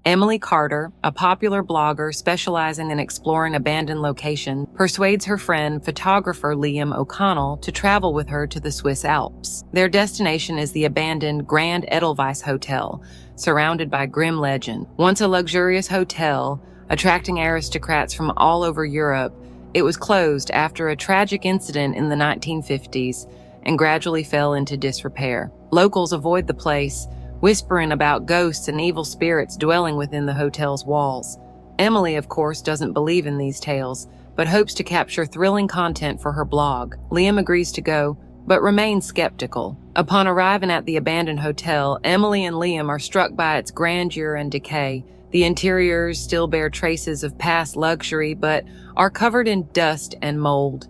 Emily Carter, a popular blogger specializing in exploring abandoned locations, persuades her friend, photographer Liam O'Connell, to travel with her to the Swiss Alps. Their destination is the abandoned Grand Edelweiss Hotel, surrounded by grim legend. Once a luxurious hotel, attracting aristocrats from all over Europe, it was closed after a tragic incident in the 1950s and gradually fell into disrepair. Locals avoid the place, whispering about ghosts and evil spirits dwelling within the hotel's walls. Emily, of course, doesn't believe in these tales, but hopes to capture thrilling content for her blog. Liam agrees to go, but remains skeptical. Upon arriving at the abandoned hotel, Emily and Liam are struck by its grandeur and decay. The interiors still bear traces of past luxury, but are covered in dust and mold.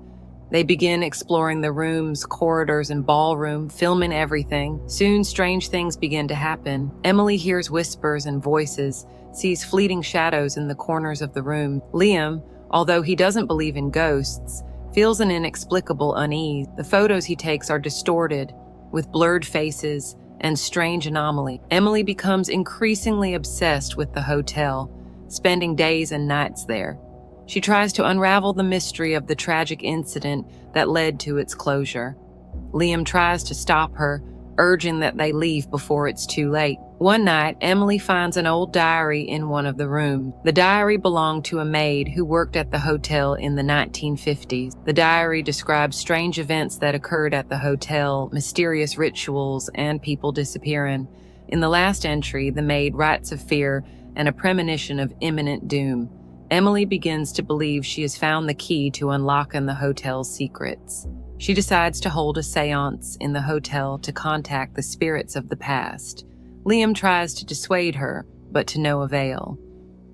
They begin exploring the rooms, corridors, and ballroom, filming everything. Soon, strange things begin to happen. Emily hears whispers and voices, sees fleeting shadows in the corners of the room. Liam, although he doesn't believe in ghosts, feels an inexplicable unease. The photos he takes are distorted, with blurred faces and strange anomalies. Emily becomes increasingly obsessed with the hotel, spending days and nights there. She tries to unravel the mystery of the tragic incident that led to its closure. Liam tries to stop her, urging that they leave before it's too late. One night, Emily finds an old diary in one of the rooms. The diary belonged to a maid who worked at the hotel in the 1950s. The diary describes strange events that occurred at the hotel, mysterious rituals, and people disappearing. In the last entry, the maid writes of fear and a premonition of imminent doom. Emily begins to believe she has found the key to unlocking the hotel's secrets. She decides to hold a seance in the hotel to contact the spirits of the past. Liam tries to dissuade her, but to no avail.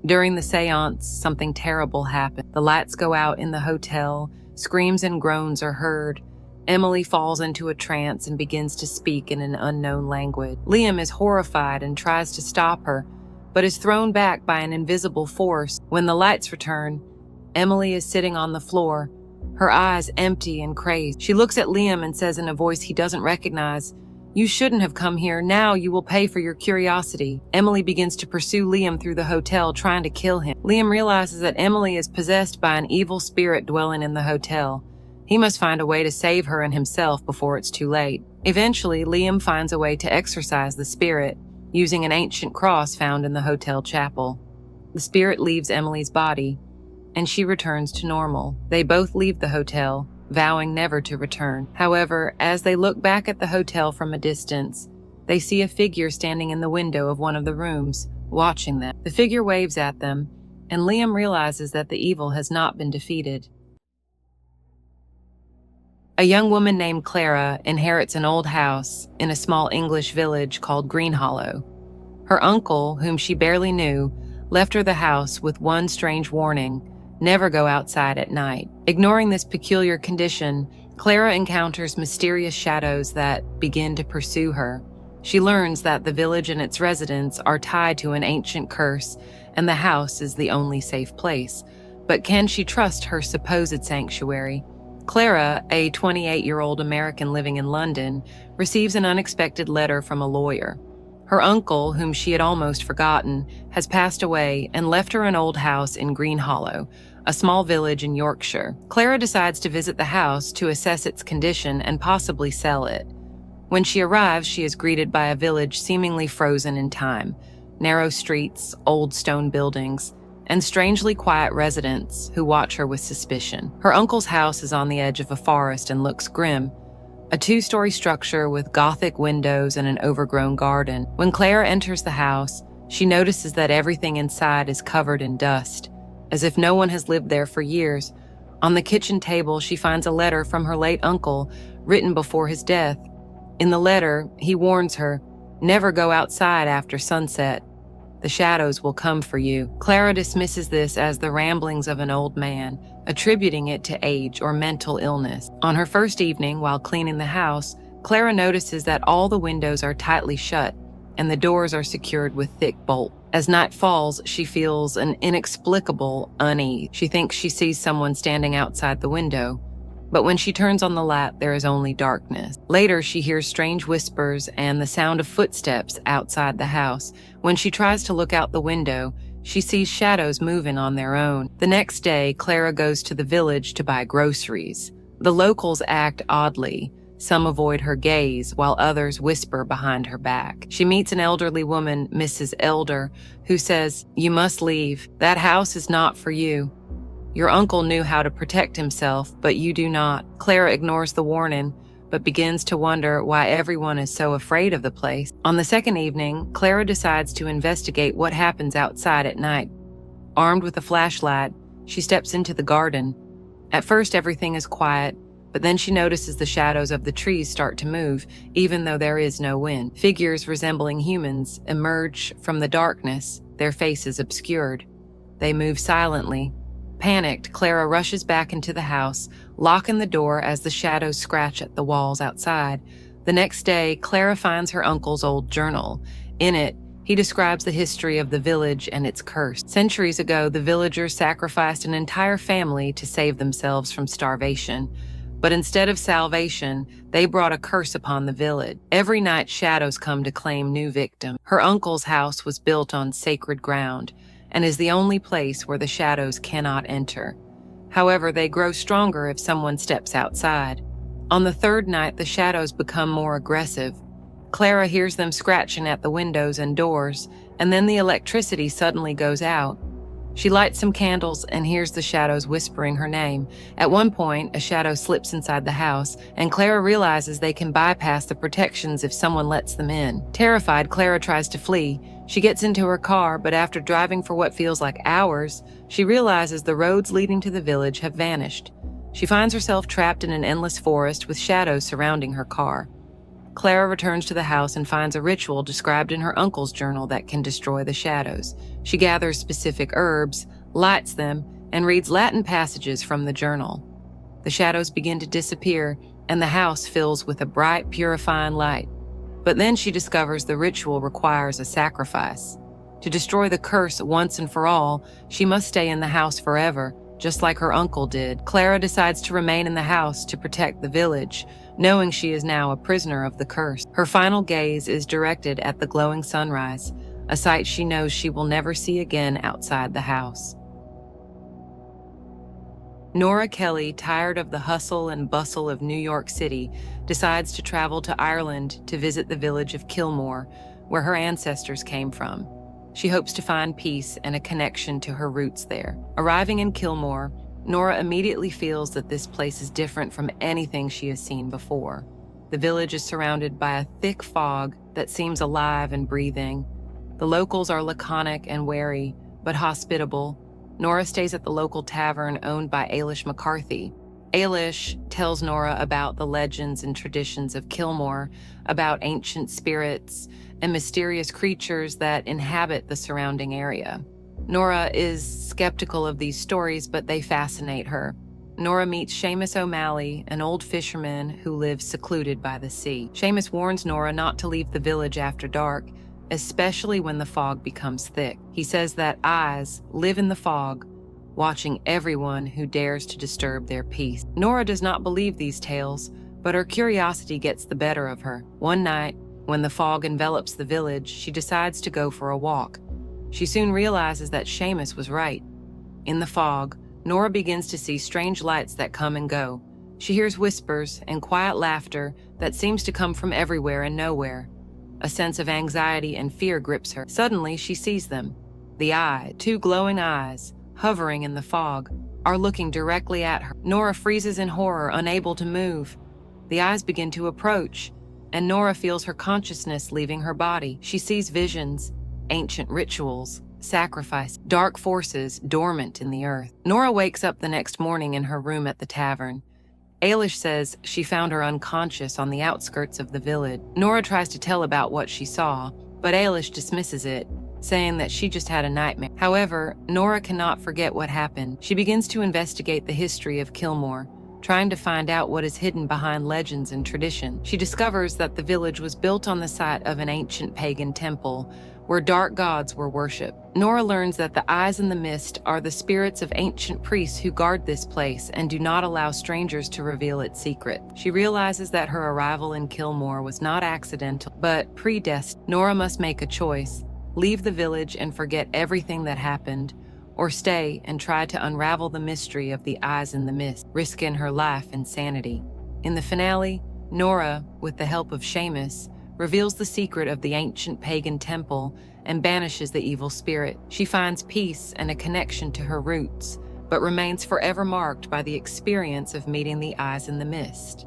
During the seance, something terrible happens. The lights go out in the hotel, screams and groans are heard. Emily falls into a trance and begins to speak in an unknown language. Liam is horrified and tries to stop her, but is thrown back by an invisible force. When the lights return, Emily is sitting on the floor, her eyes empty and crazed. She looks at Liam and says in a voice he doesn't recognize, "You shouldn't have come here. Now you will pay for your curiosity." Emily begins to pursue Liam through the hotel, trying to kill him. Liam realizes that Emily is possessed by an evil spirit dwelling in the hotel. He must find a way to save her and himself before it's too late. Eventually, Liam finds a way to exorcise the spirit, using an ancient cross found in the hotel chapel. The spirit leaves Emily's body, and she returns to normal. They both leave the hotel, vowing never to return. However, as they look back at the hotel from a distance, they see a figure standing in the window of one of the rooms, watching them. The figure waves at them, and Liam realizes that the evil has not been defeated. A young woman named Clara inherits an old house in a small English village called Greenhollow. Her uncle, whom she barely knew, left her the house with one strange warning: never go outside at night. Ignoring this peculiar condition, Clara encounters mysterious shadows that begin to pursue her. She learns that the village and its residents are tied to an ancient curse, and the house is the only safe place. But can she trust her supposed sanctuary? Clara, a 28-year-old American living in London, receives an unexpected letter from a lawyer. Her uncle, whom she had almost forgotten, has passed away and left her an old house in Greenhollow, a small village in Yorkshire. Clara decides to visit the house to assess its condition and possibly sell it. When she arrives, she is greeted by a village seemingly frozen in time: narrow streets, old stone buildings, and strangely quiet residents who watch her with suspicion. Her uncle's house is on the edge of a forest and looks grim, a two-story structure with Gothic windows and an overgrown garden. When Clara enters the house, she notices that everything inside is covered in dust, as if no one has lived there for years. On the kitchen table, she finds a letter from her late uncle, written before his death. In the letter, he warns her, "Never go outside after sunset. The shadows will come for you." Clara dismisses this as the ramblings of an old man, attributing it to age or mental illness. On her first evening, while cleaning the house, Clara notices that all the windows are tightly shut and the doors are secured with thick bolts. As night falls, she feels an inexplicable unease. She thinks she sees someone standing outside the window. But when she turns on the light, there is only darkness. Later, she hears strange whispers and the sound of footsteps outside the house. When she tries to look out the window, she sees shadows moving on their own. The next day, Clara goes to the village to buy groceries. The locals act oddly. Some avoid her gaze, while others whisper behind her back. She meets an elderly woman, Mrs. Elder, who says, "You must leave. That house is not for you. Your uncle knew how to protect himself, but you do not." Clara ignores the warning, but begins to wonder why everyone is so afraid of the place. On the second evening, Clara decides to investigate what happens outside at night. Armed with a flashlight, she steps into the garden. At first, everything is quiet, but then she notices the shadows of the trees start to move, even though there is no wind. Figures resembling humans emerge from the darkness, their faces obscured. They move silently. Panicked, Clara rushes back into the house, locking the door as the shadows scratch at the walls outside. The next day, Clara finds her uncle's old journal. In it, he describes the history of the village and its curse. Centuries ago, the villagers sacrificed an entire family to save themselves from starvation. But instead of salvation, they brought a curse upon the village. Every night, shadows come to claim new victims. Her uncle's house was built on sacred ground and is the only place where the shadows cannot enter. However, they grow stronger if someone steps outside. On the third night, the shadows become more aggressive. Clara hears them scratching at the windows and doors, and then the electricity suddenly goes out. She lights some candles and hears the shadows whispering her name. At one point, a shadow slips inside the house, and Clara realizes they can bypass the protections if someone lets them in. Terrified, Clara tries to flee. She gets into her car, but after driving for what feels like hours, she realizes the roads leading to the village have vanished. She finds herself trapped in an endless forest with shadows surrounding her car. Clara returns to the house and finds a ritual described in her uncle's journal that can destroy the shadows. She gathers specific herbs, lights them, and reads Latin passages from the journal. The shadows begin to disappear, and the house fills with a bright, purifying light. But then she discovers the ritual requires a sacrifice. To destroy the curse once and for all, she must stay in the house forever, just like her uncle did. Clara decides to remain in the house to protect the village, knowing she is now a prisoner of the curse. Her final gaze is directed at the glowing sunrise, a sight she knows she will never see again outside the house. Nora Kelly, tired of the hustle and bustle of New York City, decides to travel to Ireland to visit the village of Kilmore, where her ancestors came from. She hopes to find peace and a connection to her roots there. Arriving in Kilmore, Nora immediately feels that this place is different from anything she has seen before. The village is surrounded by a thick fog that seems alive and breathing. The locals are laconic and wary, but hospitable. Nora stays at the local tavern owned by Ailish McCarthy. Ailish tells Nora about the legends and traditions of Kilmore, about ancient spirits and mysterious creatures that inhabit the surrounding area. Nora is skeptical of these stories, but they fascinate her. Nora meets Seamus O'Malley, an old fisherman who lives secluded by the sea. Seamus warns Nora not to leave the village after dark, especially when the fog becomes thick. He says that eyes live in the fog, watching everyone who dares to disturb their peace. Nora does not believe these tales, but her curiosity gets the better of her. One night, when the fog envelops the village, she decides to go for a walk. She soon realizes that Seamus was right. In the fog, Nora begins to see strange lights that come and go. She hears whispers and quiet laughter that seems to come from everywhere and nowhere. A sense of anxiety and fear grips her. Suddenly, she sees them. The eye, two glowing eyes, hovering in the fog, are looking directly at her. Nora freezes in horror, unable to move. The eyes begin to approach, and Nora feels her consciousness leaving her body. She sees visions, ancient rituals, sacrifice, dark forces dormant in the earth. Nora wakes up the next morning in her room at the tavern. Ailish says she found her unconscious on the outskirts of the village. Nora tries to tell about what she saw, but Ailish dismisses it, saying that she just had a nightmare. However, Nora cannot forget what happened. She begins to investigate the history of Kilmore. trying to find out what is hidden behind legends and tradition. She discovers that the village was built on the site of an ancient pagan temple where dark gods were worshipped. Nora learns that the eyes in the mist are the spirits of ancient priests who guard this place and do not allow strangers to reveal its secret. She realizes that her arrival in Kilmore was not accidental, but predestined. Nora must make a choice: leave the village and forget everything that happened, or stay and try to unravel the mystery of the eyes in the mist, risking her life and sanity. In the finale, Nora, with the help of Seamus, reveals the secret of the ancient pagan temple and banishes the evil spirit. She finds peace and a connection to her roots, but remains forever marked by the experience of meeting the eyes in the mist.